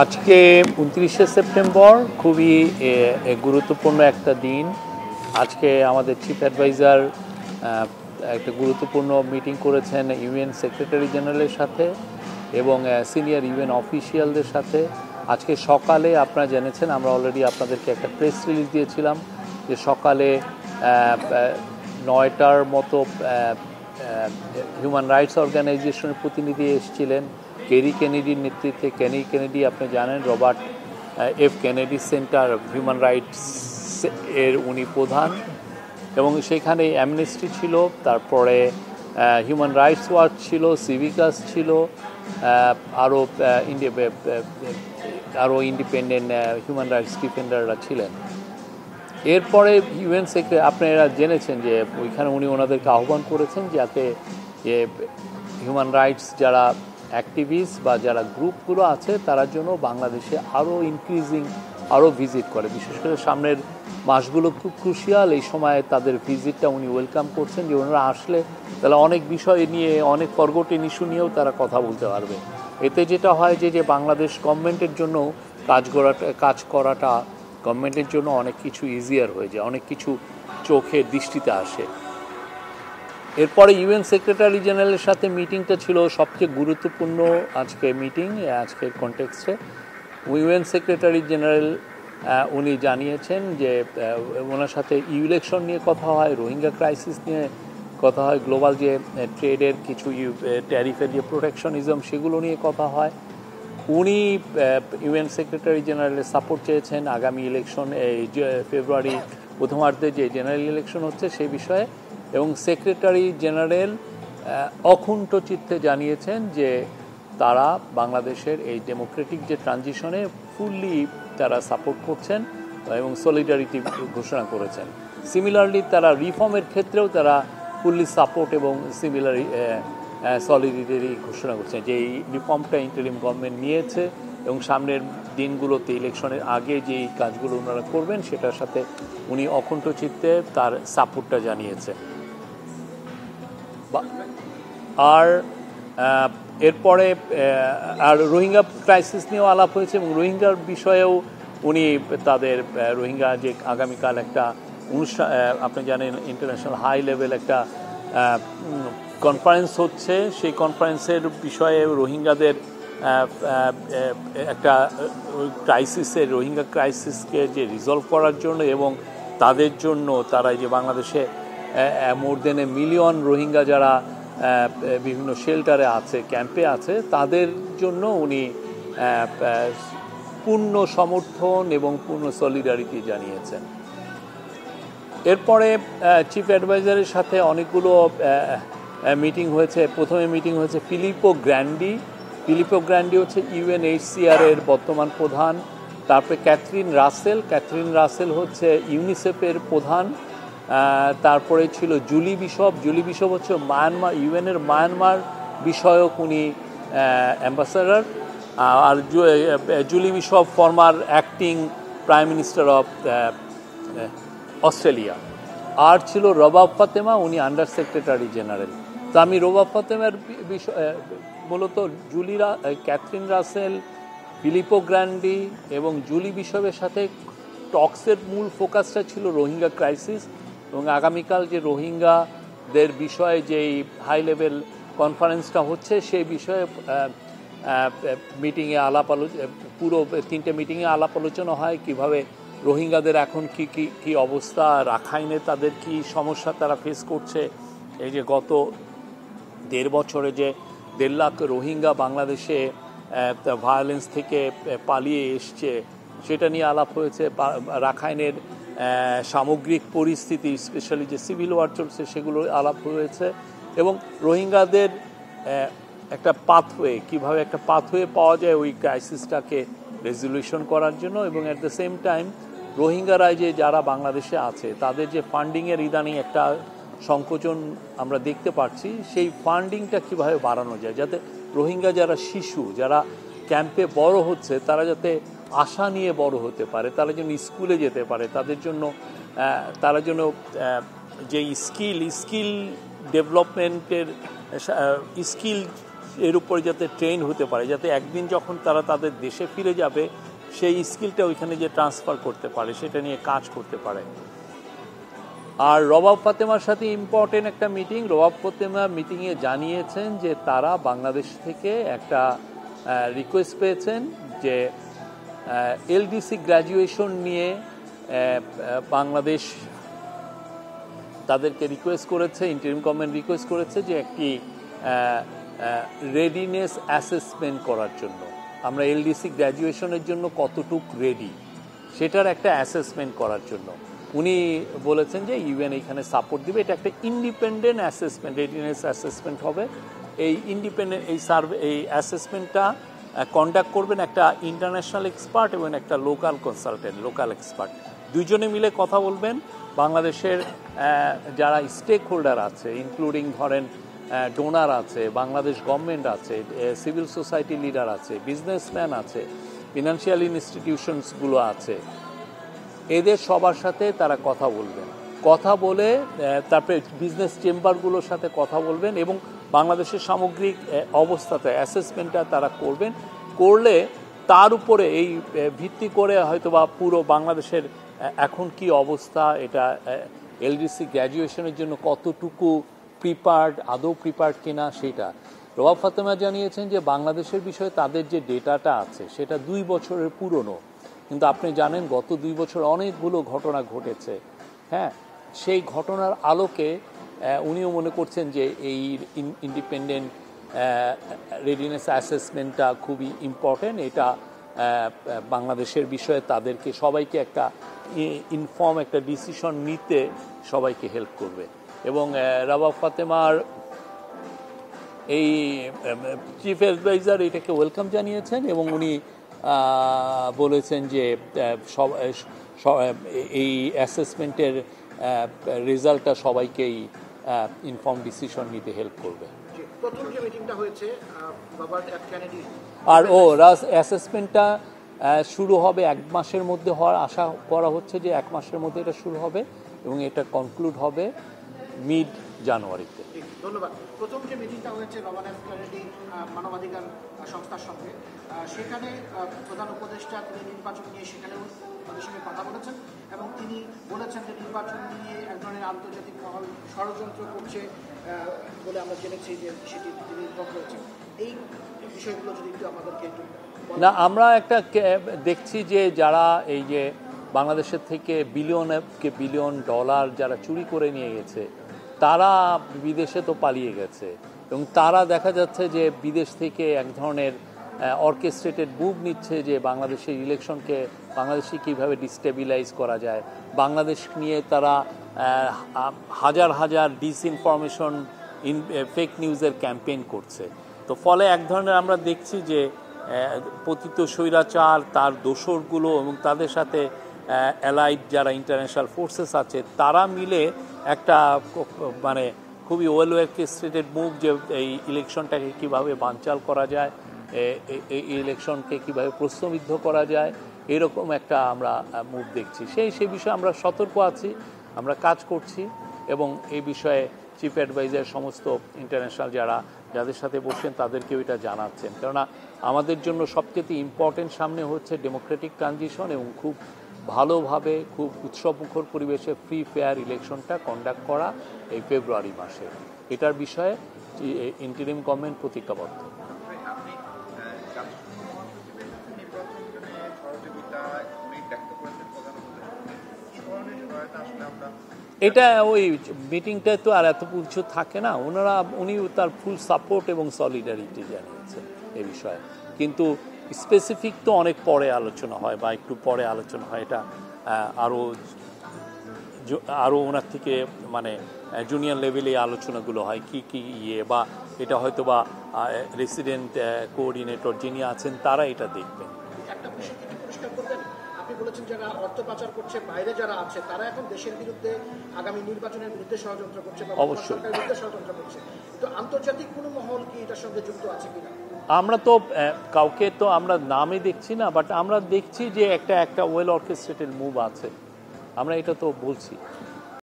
আজকে 29শে সেপ্টেম্বর খুবই গুরুত্বপূর্ণ একটা দিন। আজকে আমাদের চিফ অ্যাডভাইজার একটা গুরুত্বপূর্ণ মিটিং করেছেন ইউএন সেক্রেটারি জেনারেলের সাথে এবং সিনিয়র ইউএন অফিসিয়ালদের সাথে। আজকে সকালে আপনারা জেনেছেন, আমরা অলরেডি আপনাদেরকে একটা প্রেস রিলিজ দিয়েছিলাম যে সকালে 9টার মতো হিউম্যান রাইটস অর্গানাইজেশনের প্রতিনিধি এসেছিলেন। কেরি কেনেডির নেতৃত্বে, কেনেডি আপনি জানেন Robert F Kennedy centre human rights এর উনি প্রধান, এবং সেখানে অ্যামনেস্টি ছিল, তারপরে হিউম্যান রাইটস ওয়াচ ছিল, সিভিকাস ছিল, আরও ইন্ডিপেন্ডেন্ট হিউম্যান রাইটস ডিফেন্ডাররা ছিলেন। এরপরে ইউএন সেক্রেটারি আপনারা জেনেছেন যে ওইখানে উনি ওনাদেরকে আহ্বান করেছেন যাতে হিউম্যান রাইটস যারা অ্যাক্টিভিস্ট বা যারা গ্রুপগুলো আছে তারা জন্য বাংলাদেশে আরও ভিজিট করে। বিশেষ করে সামনের মাসগুলো খুব ক্রুশিয়াল, এই সময় তাদের ভিজিটটা উনি ওয়েলকাম করছেন যে ওনারা আসলে তাহলে অনেক বিষয় নিয়ে, অনেক ফরগটেন ইস্যু নিয়েও তারা কথা বলতে পারবে। এতে যেটা হয় যে বাংলাদেশ গভর্নমেন্টের জন্য কাজ করাটা গভর্নমেন্টের জন্য অনেক কিছু ইজিয়ার হয়ে যায়, অনেক কিছু চোখের দৃষ্টিতে আসে। এরপরে ইউএন সেক্রেটারি জেনারেলের সাথে মিটিংটা ছিল সবচেয়ে গুরুত্বপূর্ণ আজকে মিটিং, আজকের কনটেক্সটে। ইউএন সেক্রেটারি জেনারেল উনি জানিয়েছেন যে ওনার সাথে ইলেকশন নিয়ে কথা হয়, রোহিঙ্গা ক্রাইসিস নিয়ে কথা হয়, গ্লোবাল যে ট্রেডের কিছু ট্যারিফের যে প্রোটেকশনিজম সেগুলো নিয়ে কথা হয়। উনি ইউএন সেক্রেটারি জেনারেলের সাপোর্ট চেয়েছেন আগামী ইলেকশন, এই ফেব্রুয়ারি প্রথমার্ধে যে জেনারেল ইলেকশন হচ্ছে সেই বিষয়ে, এবং সেক্রেটারি জেনারেল অকুণ্ঠ চিত্তে জানিয়েছেন যে তারা বাংলাদেশের এই ডেমোক্রেটিক যে ট্রানজিশনে ফুললি তারা সাপোর্ট করছেন এবং সলিডারিটি ঘোষণা করেছেন। সিমিলারলি তারা রিফর্মের ক্ষেত্রেও তারা ফুললি সাপোর্ট এবং সলিডারিটি ঘোষণা করছেন যে এই রিফর্মটা ইন্টারিম গভর্নমেন্ট নিয়েছে এবং সামনের দিনগুলোতে ইলেকশনের আগে যেই কাজগুলো ওনারা করবেন সেটার সাথে উনি অকুণ্ঠ চিত্তে তার সাপোর্টটা জানিয়েছে। আর এরপরে রোহিঙ্গা ক্রাইসিস নিয়েও আলাপ হয়েছে এবং রোহিঙ্গার বিষয়েও উনি তাদের রোহিঙ্গা যে আগামীকাল একটা অনুষ্ঠান, আপনি জানেন ইন্টারন্যাশনাল হাই লেভেল একটা কনফারেন্স হচ্ছে, সেই কনফারেন্সের বিষয়ে রোহিঙ্গাদের একটা রোহিঙ্গা ক্রাইসিসকে যে রিজলভ করার জন্য এবং তাদের জন্য তারা যে বাংলাদেশে মোর দেন এ মিলিয়ন রোহিঙ্গা যারা বিভিন্ন শেল্টারে আছে, ক্যাম্পে আছে, তাদের জন্য উনি পূর্ণ সমর্থন এবং পূর্ণ সলিডারিটি জানিয়েছেন। এরপরে চিফ অ্যাডভাইজারের সাথে অনেকগুলো মিটিং হয়েছে। প্রথমে মিটিং হয়েছে ফিলিপো গ্র্যান্ডি হচ্ছে ইউএনএইচসিআর এর বর্তমান প্রধান। তারপরে ক্যাথরিন রাসেল হচ্ছে ইউনিসেফের প্রধান। তারপরে ছিল জুলি বিশপ হচ্ছে ইউএনের মায়ানমার বিষয়ক উনি অ্যাম্বাসাডার, আর Julie Bishop former acting prime minister of Australia. আর ছিল রবাব ফাতেমা, উনি আন্ডার সেক্রেটারি জেনারেল। তো আমি রবাব ফাতেমার মূলত ক্যাথরিন রাসেল, ফিলিপো গ্র্যান্ডি এবং জুলি বিশপের সাথে টক্সের মূল ফোকাসটা ছিল রোহিঙ্গা ক্রাইসিস এবং আগামীকাল যে রোহিঙ্গাদের বিষয়ে যেই হাই লেভেল কনফারেন্সটা হচ্ছে সেই বিষয়ে মিটিংয়ে পুরো 3টে মিটিংয়ে আলাপ আলোচনা হয়, কিভাবে রোহিঙ্গাদের এখন কি অবস্থা, রাখাইনে তাদের কি সমস্যা তারা ফেস করছে, এই যে গত 1.5 বছরে যে 1.5 লাখ রোহিঙ্গা বাংলাদেশে ভায়োলেন্স থেকে পালিয়ে এসছে সেটা নিয়ে আলাপ হয়েছে। রাখাইনের সামগ্রিক পরিস্থিতি, স্পেশালি যে সিভিল ওয়ার চলছে সেগুলো আলাপ হয়েছে, এবং রোহিঙ্গাদের একটা কীভাবে একটা পাথওয়ে পাওয়া যায় ওই ক্রাইসিসটাকে রেজলিউশন করার জন্য, এবং অ্যাট দ্য সেম টাইম রোহিঙ্গারা যে যারা বাংলাদেশে আছে তাদের যে ফান্ডিংয়ের ইদানিং একটা সংকোচন আমরা দেখতে পাচ্ছি, সেই ফান্ডিংটা কীভাবে বাড়ানো যায় যাতে রোহিঙ্গা যারা শিশু যারা ক্যাম্পে বড় হচ্ছে তারা যাতে আশা নিয়ে বড় হতে পারে, তারা যেন স্কুলে যেতে পারে, তারা যেন যে স্কিল ডেভেলপমেন্টের স্কিল এর উপরে যাতে ট্রেন হতে পারে, যাতে একদিন যখন তারা তাদের দেশে ফিরে যাবে সেই স্কিলটা ওইখানে যে ট্রান্সফার করতে পারে, সেটা নিয়ে কাজ করতে পারে। আর রবাব ফাতেমার সাথে ইম্পর্টেন্ট একটা মিটিং, রবাব ফাতেমা মিটিংয়ে জানিয়েছেন যে তারা বাংলাদেশ থেকে একটা রিকোয়েস্ট পেয়েছেন যে এলডিসি গ্র্যাজুয়েশন নিয়ে বাংলাদেশ তাদেরকে রিকোয়েস্ট করেছে, ইন্টারিম গভর্নমেন্ট রিকোয়েস্ট করেছে যে একটি রেডিনেস অ্যাসেসমেন্ট করার জন্য, আমরা এলডিসি গ্র্যাজুয়েশনের জন্য কতটুক রেডি সেটার একটা অ্যাসেসমেন্ট করার জন্য উনি বলেছেন যে ইউএন এখানে সাপোর্ট দিবে। এটা একটা ইন্ডিপেন্ডেন্ট অ্যাসেসমেন্ট, রেডিনেস অ্যাসেসমেন্ট হবে। এই ইন্ডিপেন্ডেন্ট এই এই অ্যাসেসমেন্টটা কন্ডাক্ট করবেন একটা ইন্টারন্যাশনাল এক্সপার্ট এবং একটা লোকাল কনসালটেন্ট, লোকাল এক্সপার্ট, দুইজনে মিলে কথা বলবেন। বাংলাদেশের যারা স্টেক হোল্ডার আছে, ইনক্লুডিং ধরেন ডোনার আছে, বাংলাদেশ গভর্নমেন্ট আছে, সিভিল সোসাইটি লিডার আছে, বিজনেসম্যান আছে, ফিনান্সিয়াল ইনস্টিটিউশনসগুলো আছে, এদের সবার সাথে তারা কথা বলবেন। কথা বলে তারপরে বিজনেস চেম্বারগুলোর সাথে কথা বলবেন এবং বাংলাদেশের সামগ্রিক অবস্থাতে অ্যাসেসমেন্টটা তারা করবেন। করলে তার উপরে এই ভিত্তি করে হয়তো বা পুরো বাংলাদেশের এখন কি অবস্থা, এটা এলডিসি গ্র্যাজুয়েশনের জন্য কতটুকু প্রিপার্ড, আদৌ প্রিপার্ড কিনা সেটা। রবাব ফাতেমা জানিয়েছেন যে বাংলাদেশের বিষয়ে তাদের যে ডেটাটা আছে সেটা 2 বছরের পুরনো, কিন্তু আপনি জানেন গত 2 বছর অনেকগুলো ঘটনা ঘটেছে। হ্যাঁ, সেই ঘটনার আলোকে উনিও মনে করছেন যে এই ইন্ডিপেন্ডেন্ট রেডিনেস অ্যাসেসমেন্টটা খুবই ইম্পর্টেন্ট। এটা বাংলাদেশের বিষয়ে তাদেরকে সবাইকে একটা ইনফর্ম একটা ডিসিশন নিতে সবাইকে হেল্প করবে। এবং রবাব ফাতেমার এই চিফ অ্যাডভাইজার এটাকে ওয়েলকাম জানিয়েছেন এবং উনি বলেছেন যে এই অ্যাসেসমেন্টের রেজাল্টটা সবাইকেই ইনফর্ম ডিসিশন নিতে হেল্প করবে। আর অ্যাসেসমেন্টটা শুরু হবে 1 মাসের মধ্যে হওয়ার আশা করা হচ্ছে, যে 1 মাসের মধ্যে এটা শুরু হবে এবং এটা কনক্লুড হবে মিড জানুয়ারিতে। ধন্যবাদ। প্রথম যে মিটিংটা হয়েছে রবার্ট এফ কেনেডি মানবাধিকার সংস্থার সঙ্গে, সেখানে প্রধান উপদেষ্টা তিনি নির্বাচন নিয়ে সেখানেও তাদের সঙ্গে কথা বলেছেন এবং তিনি বলেছেন যে নির্বাচন নিয়ে এক ধরনের আন্তর্জাতিক মহল ষড়যন্ত্র করছে বলে আমরা জেনেছি যে সেটি তিনি ইনভলভ করেছেন। এই বিষয়গুলো যদি একটু আমাদেরকে একটু না, আমরা একটা দেখছি যে যারা এই যে বাংলাদেশের থেকে বিলিয়ন ডলার যারা চুরি করে নিয়ে গেছে তারা বিদেশে তো পালিয়ে গেছে এবং তারা দেখা যাচ্ছে যে বিদেশ থেকে এক ধরনের অর্কেস্ট্রেটেড মুভ নিচ্ছে যে বাংলাদেশের ইলেকশনকে বাংলাদেশে কীভাবে ডিস্টেবিলাইজ করা যায়। বাংলাদেশ নিয়ে তারা হাজার হাজার ডিসইনফরমেশন ফেক নিউজের ক্যাম্পেইন করছে। তো ফলে এক ধরনের আমরা দেখছি যে পতিত স্বৈরাচার, তার দোসরগুলো এবং তাদের সাথে অ্যালাইড যারা ইন্টারন্যাশনাল ফোর্সেস আছে তারা মিলে একটা মানে খুবই ওয়েল অর্কেস্ট্রেটেড মুভ, যে এই ইলেকশনটাকে কীভাবে বানচাল করা যায়, এই ইলেকশনকে কীভাবে প্রশ্নবিদ্ধ করা যায়, এরকম একটা আমরা মুভ দেখছি। সেই বিষয়ে আমরা সতর্ক আছি, আমরা কাজ করছি এবং এই বিষয়ে চিফ অ্যাডভাইজার সমস্ত ইন্টারন্যাশনাল যাদের সাথে বসছেন তাদেরকেও এটা জানাচ্ছেন। কেননা আমাদের জন্য সবচেয়ে ইম্পর্টেন্ট সামনে হচ্ছে ডেমোক্রেটিক ট্রানজিশন এবং খুব ভালোভাবে খুব উৎসবমুখর পরিবেশে ফ্রি ফেয়ার ইলেকশনটা কন্ডাক্ট করা এই ফেব্রুয়ারি মাসে। এটার বিষয়ে ইন্টারিম গভর্নমেন্ট প্রতিজ্ঞাবদ্ধ। এটা ওই মিটিংটায় তো আর এত কিছু থাকে না, উনি তার ফুল সাপোর্ট এবং সলিডারিটি জানিয়েছেন এই বিষয়ে, কিন্তু স্পেসিফিক তো অনেক পরে আলোচনা হয় বা একটু পরে আলোচনা হয়। এটা আরও ওনার থেকে মানে জুনিয়র লেভেলে আলোচনাগুলো হয় কি বা এটা হয়তো বা রেসিডেন্ট কোঅর্ডিনেটর যিনি আছেন তারা এটা দেখবেন। আপনি বলেছেন যারা অর্থ পাচার করছে বাইরে যারা আছে তারা এখন দেশের বিরুদ্ধে আগামী নির্বাচনের বিরুদ্ধে ষড়যন্ত্র করছে বা সরকারের বিরুদ্ধে ষড়যন্ত্র করছে, তো আন্তর্জাতিক কোনো মহল কি এটার সঙ্গে যুক্ত আছে কিনা? আমরা তো কাউকে তো আমরা নামে দেখছি না, বাট আমরা দেখছি যে একটা ওয়েল অর্কেস্ট্রেটেড মুভ আছে, আমরা এটা তো বলছি।